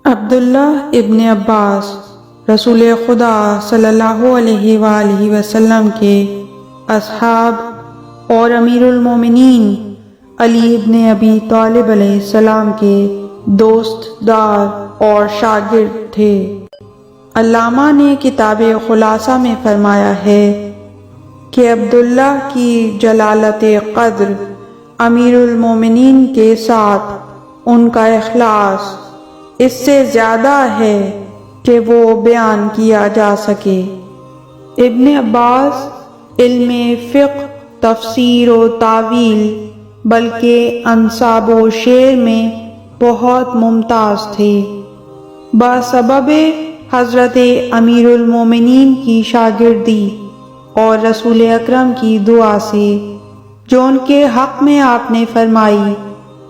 عبداللہ ابن عباس رسول خدا صلی اللہ علیہ وآلہ وسلم کے اصحاب اور امیر المومنین علی ابن ابی طالب علیہ السلام کے دوست دار اور شاگرد تھے۔ علامہ نے کتاب خلاصہ میں فرمایا ہے کہ عبداللہ کی جلالت قدر امیر المومنین کے ساتھ ان کا اخلاص اس سے زیادہ ہے کہ وہ بیان کیا جا سکے۔ ابن عباس علم فقہ، تفسیر و تعویل بلکہ انساب و شعر میں بہت ممتاز تھے۔ بسبب حضرت امیر المومنین کی شاگردی اور رسول اکرم کی دعا سے جو ان کے حق میں آپ نے فرمائی،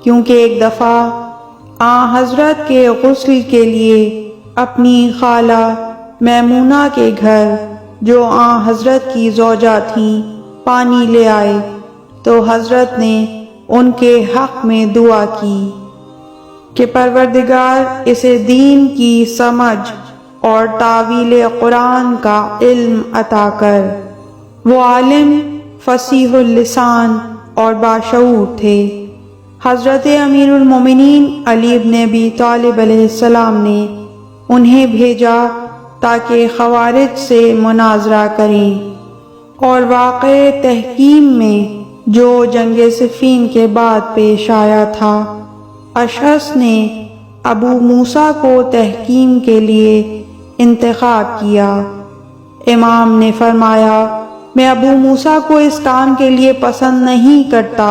کیونکہ ایک دفعہ حضرت کے غسل کے لیے اپنی خالہ میمونہ کے گھر جو حضرت کی زوجہ تھیں پانی لے آئے تو حضرت نے ان کے حق میں دعا کی کہ پروردگار اسے دین کی سمجھ اور تعویل قرآن کا علم عطا کر۔ وہ عالم، فصیح اللسان اور باشعور تھے۔ حضرت امیر المومنین علی ابن ابی طالب علیہ السلام نے انہیں بھیجا تاکہ خوارج سے مناظرہ کریں، اور واقع تحکیم میں جو جنگ صفین کے بعد پیش آیا تھا، اشعث نے ابو موسیٰ کو تحکیم کے لیے انتخاب کیا۔ امام نے فرمایا، میں ابو موسیٰ کو اس کام کے لیے پسند نہیں کرتا،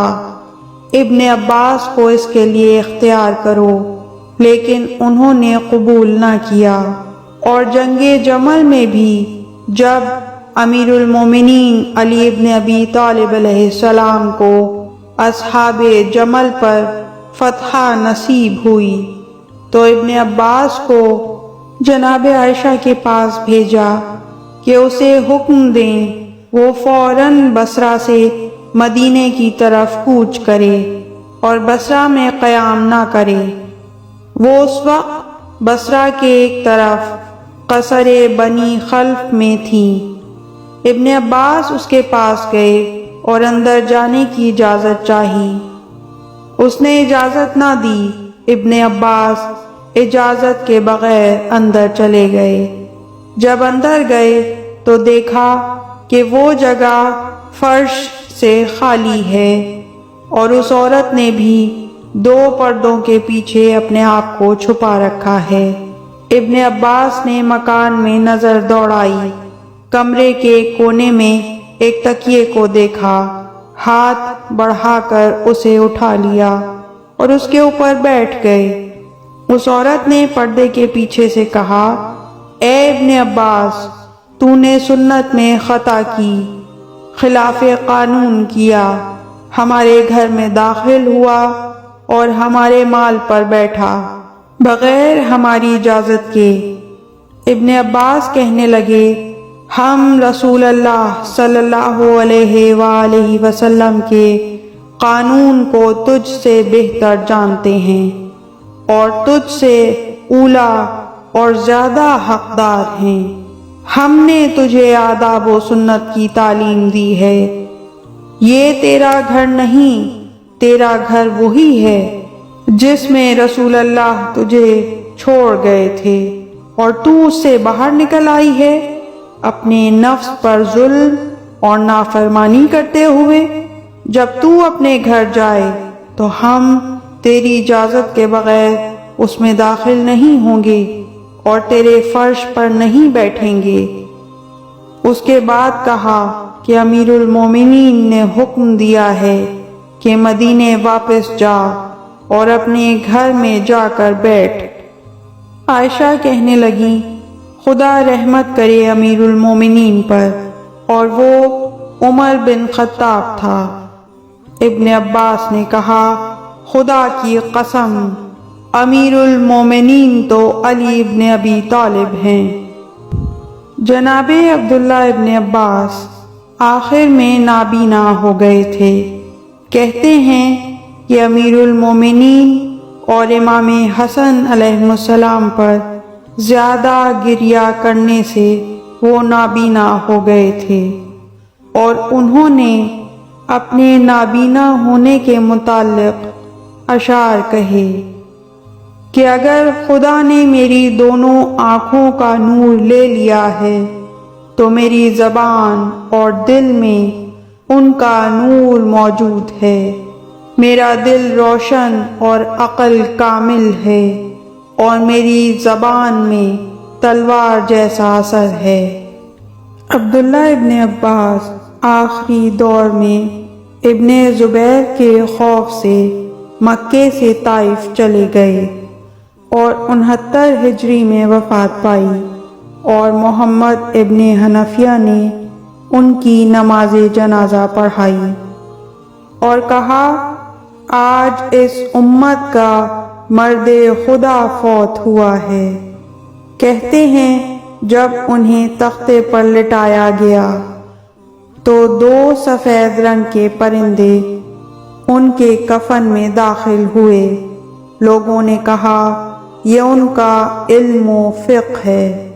ابن عباس کو اس کے لیے اختیار کرو، لیکن انہوں نے قبول نہ کیا۔ اور جنگ جمل میں بھی جب امیر المومنین علی ابن ابی طالب علیہ السلام کو اصحاب جمل پر فتح نصیب ہوئی تو ابن عباس کو جناب عائشہ کے پاس بھیجا کہ اسے حکم دیں وہ فوراً بصرہ سے مدینے کی طرف کوچ کرے اور بصرہ میں قیام نہ کرے۔ وہ اس وقت بصرہ کے ایک طرف قصر بنی خلف میں تھیں۔ ابن عباس اس کے پاس گئے اور اندر جانے کی اجازت چاہی۔ اس نے اجازت نہ دی۔ ابن عباس اجازت کے بغیر اندر چلے گئے۔ جب اندر گئے تو دیکھا کہ وہ جگہ فرش سے خالی ہے اور اس عورت نے بھی 2 پردوں کے پیچھے اپنے آپ کو چھپا رکھا ہے۔ ابن عباس نے مکان میں نظر دوڑائی، کمرے کے کونے میں ایک تکیے کو دیکھا، ہاتھ بڑھا کر اسے اٹھا لیا اور اس کے اوپر بیٹھ گئے۔ اس عورت نے پردے کے پیچھے سے کہا، اے ابن عباس، تو نے سنت میں خطا کی، خلاف قانون کیا، ہمارے گھر میں داخل ہوا اور ہمارے مال پر بیٹھا بغیر ہماری اجازت کے۔ ابن عباس کہنے لگے، ہم رسول اللہ صلی اللہ علیہ وآلہ وسلم کے قانون کو تجھ سے بہتر جانتے ہیں اور تجھ سے اولا اور زیادہ حقدار ہیں۔ ہم نے تجھے آداب و سنت کی تعلیم دی ہے۔ یہ تیرا گھر نہیں، تیرا گھر وہی ہے جس میں رسول اللہ تجھے چھوڑ گئے تھے اور تو اس سے باہر نکل آئی ہے اپنے نفس پر ظلم اور نافرمانی کرتے ہوئے۔ جب تو اپنے گھر جائے تو ہم تیری اجازت کے بغیر اس میں داخل نہیں ہوں گے اور تیرے فرش پر نہیں بیٹھیں گے۔ اس کے بعد کہا کہ امیر المومنین نے حکم دیا ہے کہ مدینے واپس جا اور اپنے گھر میں جا کر بیٹھ۔ عائشہ کہنے لگی، خدا رحمت کرے امیر المومنین پر، اور وہ عمر بن خطاب تھا۔ ابن عباس نے کہا، خدا کی قسم، امیر المومنین تو علی ابن ابی طالب ہیں۔ جناب عبداللہ ابن عباس آخر میں نابینا ہو گئے تھے۔ کہتے ہیں کہ امیر المومنین اور امام حسن علیہ السلام پر زیادہ گریہ کرنے سے وہ نابینا ہو گئے تھے، اور انہوں نے اپنے نابینا ہونے کے متعلق اشعار کہے کہ اگر خدا نے میری دونوں آنکھوں کا نور لے لیا ہے تو میری زبان اور دل میں ان کا نور موجود ہے، میرا دل روشن اور عقل کامل ہے، اور میری زبان میں تلوار جیسا اثر ہے۔ عبداللہ ابن عباس آخری دور میں ابن زبیر کے خوف سے مکے سے طائف چلے گئے اور 69 ہجری میں وفات پائی، اور محمد ابن حنفیہ نے ان کی نماز جنازہ پڑھائی اور کہا، آج اس امت کا مرد خدا فوت ہوا ہے۔ کہتے ہیں جب انہیں تختے پر لٹایا گیا تو 2 سفید رنگ کے پرندے ان کے کفن میں داخل ہوئے۔ لوگوں نے کہا، یہ ان کا علم و فقہ ہے۔